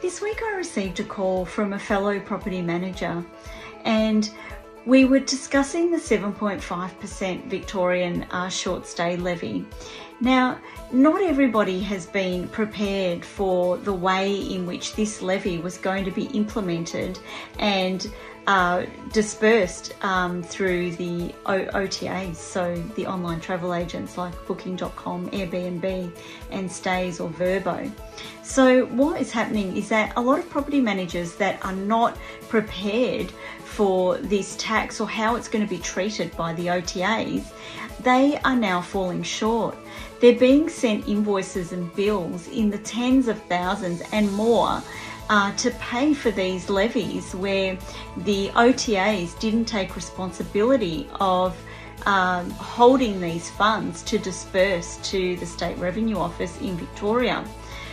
This week I received a call from a fellow property manager, and we were discussing the 7.5% Victorian short stay levy. Now, not everybody has been prepared for the way in which this levy was going to be implemented and dispersed through the OTAs, so the online travel agents like Booking.com, Airbnb and Stays or Verbo. So what is happening is that a lot of property managers that are not prepared for this tax or how it's going to be treated by the OTAs, they are now falling short. They're being sent invoices and bills in the tens of thousands and more to pay for these levies, where the OTAs didn't take responsibility of holding these funds to disperse to the State Revenue Office in Victoria.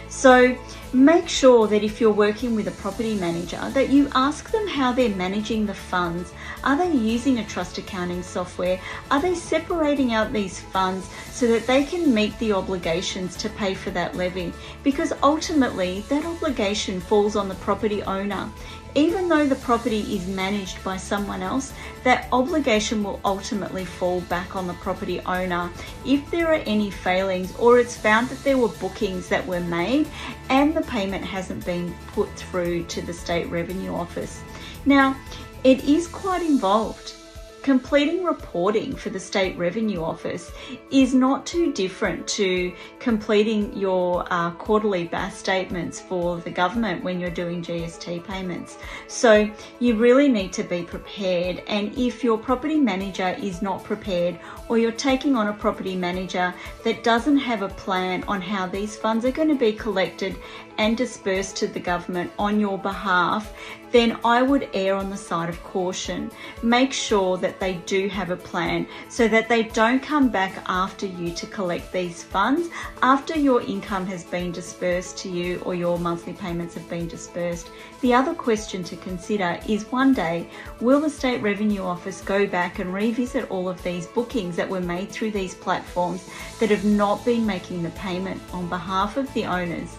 So make sure that if you're working with a property manager that you ask them how they're managing the funds. Are they using a trust accounting software? Are they separating out these funds so that they can meet the obligations to pay for that levy? Because ultimately that obligation falls on the property owner. Even though the property is managed by someone else, that obligation will ultimately fall back on the property owner if there are any failings or it's found that there were bookings that were made and the payment hasn't been put through to the State Revenue Office. Now, it is quite involved. Completing reporting for the State Revenue Office is not too different to completing your quarterly BAS statements for the government when you're doing GST payments. So you really need to be prepared, and if your property manager is not prepared or you're taking on a property manager that doesn't have a plan on how these funds are going to be collected and dispersed to the government on your behalf, then I would err on the side of caution. Make sure that they do have a plan so that they don't come back after you to collect these funds after your income has been dispersed to you or your monthly payments have been dispersed. The other question to consider is, one day, will the State Revenue Office go back and revisit all of these bookings that were made through these platforms that have not been making the payment on behalf of the owners?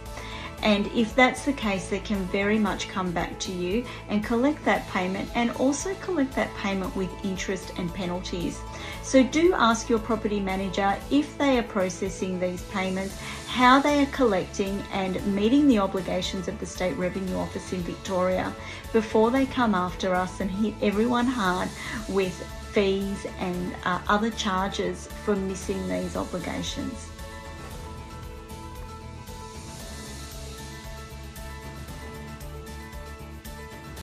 And if that's the case, they can very much come back to you and collect that payment, and also collect that payment with interest and penalties. So do ask your property manager if they are processing these payments, how they are collecting and meeting the obligations of the State Revenue Office in Victoria before they come after us and hit everyone hard with fees and other charges for missing these obligations.